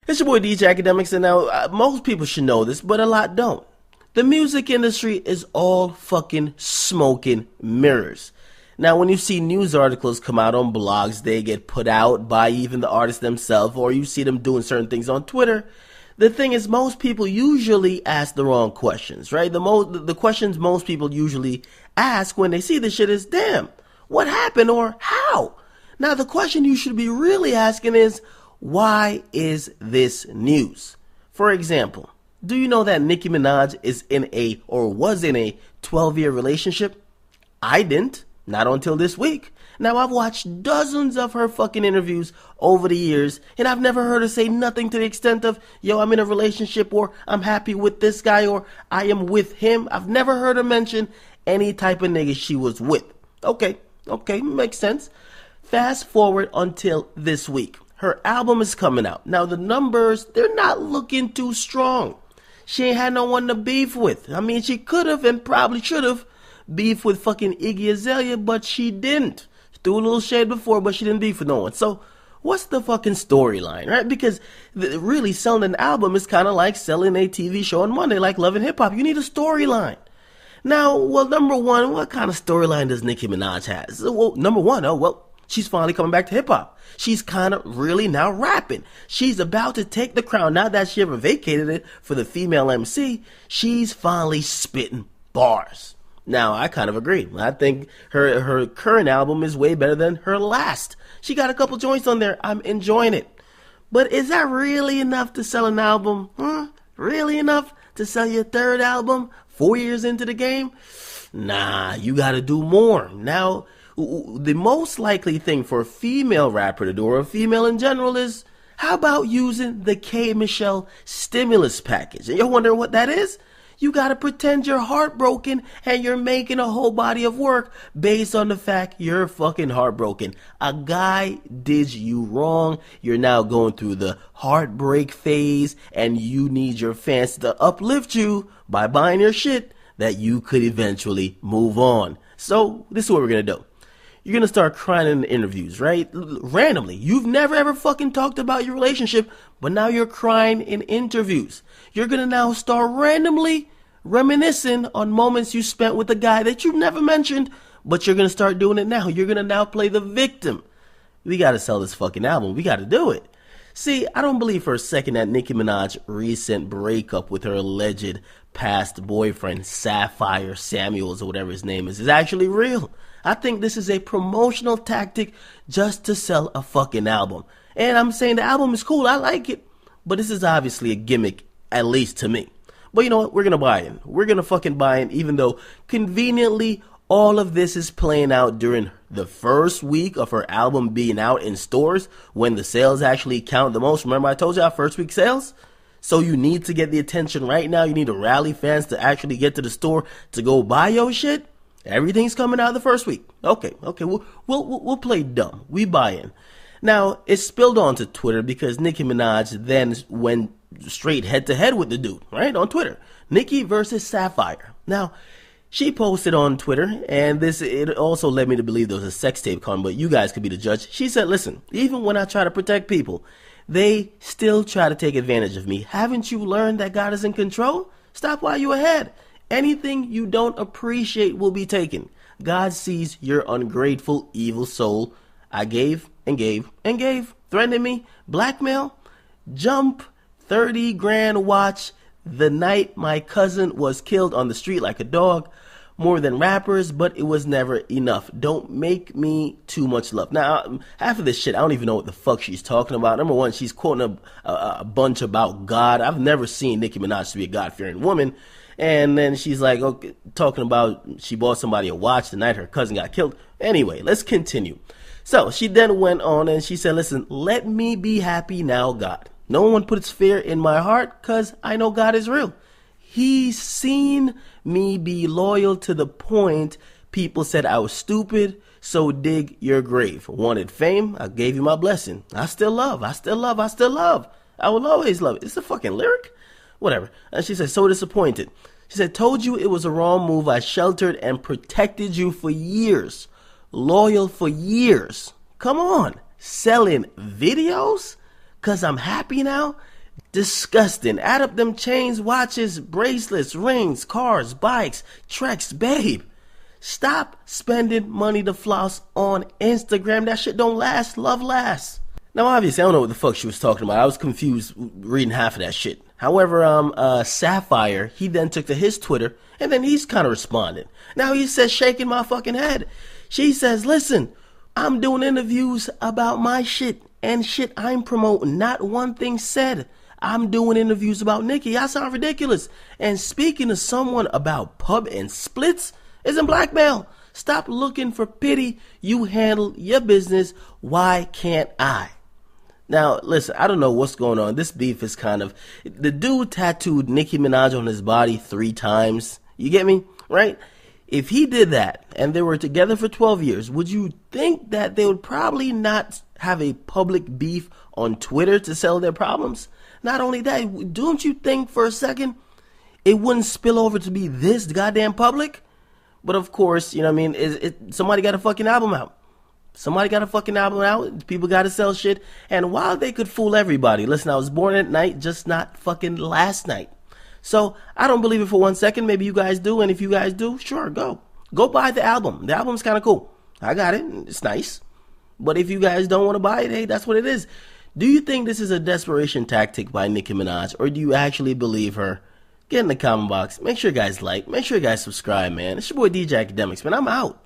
It's your boy DJ Akademiks, and now most people should know this, but a lot don't. The music industry is all fucking smoking mirrors. Now, when you see news articles come out on blogs, they get put out by even the artists themselves, or you see them doing certain things on Twitter. The thing is, most people usually ask the wrong questions, right? The questions most people usually ask when they see this shit is, damn, what happened or how? Now, the question you should be really asking is, why is this news? For example, do you know that Nicki Minaj is was in a 12-year relationship? I didn't, not until this week. Now, I've watched dozens of her fucking interviews over the years, and I've never heard her say nothing to the extent of, yo, I'm in a relationship, or I'm happy with this guy, or I am with him. I've never heard her mention any type of nigga she was with. Okay, makes sense. Fast forward until this week. Her album is coming out. Now, the numbers, they're not looking too strong. She ain't had no one to beef with. I mean, she could have and probably should have beef with fucking Iggy Azalea, but she didn't. She threw a little shade before, but she didn't beef with no one. So, what's the fucking storyline, right? Because really selling an album is kind of like selling a TV show on Monday, like Love and Hip Hop. You need a storyline. Now, well, number one, what kind of storyline does Nicki Minaj have? Well, number one, she's finally coming back to hip hop. She's kind of really now rapping. She's about to take the crown. Now that she ever vacated it for the female MC, she's finally spitting bars. Now, I kind of agree. I think her current album is way better than her last. She got a couple joints on there. I'm enjoying it. But is that really enough to sell an album? Really enough to sell your third album 4 years into the game? Nah, you got to do more. Now, the most likely thing for a female rapper to do, or a female in general, is how about using the K. Michelle stimulus package? And you're wondering what that is? You gotta pretend you're heartbroken and you're making a whole body of work based on the fact you're fucking heartbroken. A guy did you wrong. You're now going through the heartbreak phase, and you need your fans to uplift you by buying your shit that you could eventually move on. So this is what we're gonna do. You're going to start crying in the interviews, right? Randomly. You've never ever fucking talked about your relationship, but now you're crying in interviews. You're going to now start randomly reminiscing on moments you spent with a guy that you've never mentioned, but you're going to start doing it now. You're going to now play the victim. We got to sell this fucking album. We got to do it. See, I don't believe for a second that Nicki Minaj's recent breakup with her alleged past boyfriend, Sapphire Samuels, or whatever his name is actually real. I think this is a promotional tactic just to sell a fucking album. And I'm saying the album is cool, I like it, but this is obviously a gimmick, at least to me. But you know what? We're going to buy in. We're going to fucking buy in, even though conveniently all of this is playing out during the first week of her album being out in stores, when the sales actually count the most. Remember I told you our first week sales? So you need to get the attention right now. You need to rally fans to actually get to the store to go buy your shit. Everything's coming out the first week. Okay, we'll play dumb. We buy in. Now, it spilled onto Twitter because Nicki Minaj then went straight head-to-head with the dude, right, on Twitter. Nicki versus Sapphire. Now, she posted on Twitter, and it also led me to believe there was a sex tape coming, but you guys could be the judge. She said, listen, even when I try to protect people, they still try to take advantage of me. Haven't you learned that God is in control? Stop while you're ahead. Anything you don't appreciate will be taken. God sees your ungrateful, evil soul. I gave and gave and gave. Threatening me. Blackmail. Jump. 30 grand watch. The night my cousin was killed on the street like a dog. More than rappers, but it was never enough. Don't make me too much love. Now, half of this shit, I don't even know what the fuck she's talking about. Number one, she's quoting a bunch about God. I've never seen Nicki Minaj to be a God-fearing woman. And then she's like, okay, talking about she bought somebody a watch the night her cousin got killed. Anyway, let's continue. So she then went on and she said, listen, let me be happy now, God. No one puts fear in my heart because I know God is real. He's seen me be loyal to the point people said I was stupid, so dig your grave. Wanted fame, I gave you my blessing. I still love. I will always love it. It's a fucking lyric. Whatever. And she said, so disappointed. She said, told you it was a wrong move. I sheltered and protected you for years. Loyal for years. Come on. Selling videos? Because I'm happy now? Disgusting. Add up them chains, watches, bracelets, rings, cars, bikes, treks, babe. Stop spending money to floss on Instagram. That shit don't last. Love lasts. Now, obviously, I don't know what the fuck she was talking about. I was confused reading half of that shit. However, Sapphire, he then took to his Twitter, and then he's kind of responded. Now he says, shaking my fucking head. She says, listen, I'm doing interviews about my shit and shit I'm promoting. Not one thing said. I'm doing interviews about Nicki. I sound ridiculous. And speaking to someone about pub and splits isn't blackmail. Stop looking for pity. You handle your business. Why can't I? Now, listen, I don't know what's going on. This beef is kind of... The dude tattooed Nicki Minaj on his body 3 times. You get me? Right? If he did that and they were together for 12 years, would you think that they would probably not have a public beef on Twitter to sell their problems? Not only that, don't you think for a second it wouldn't spill over to be this goddamn public? But of course, you know what I mean? Somebody got a fucking album out. Somebody got a fucking album out. People got to sell shit. And while they could fool everybody, listen, I was born at night, just not fucking last night. So I don't believe it for 1 second. Maybe you guys do. And if you guys do, sure, go. Go buy the album. The album's kind of cool. I got it. It's nice. But if you guys don't want to buy it, hey, that's what it is. Do you think this is a desperation tactic by Nicki Minaj? Or do you actually believe her? Get in the comment box. Make sure you guys like. Make sure you guys subscribe, man. It's your boy DJ Akademiks, man. I'm out.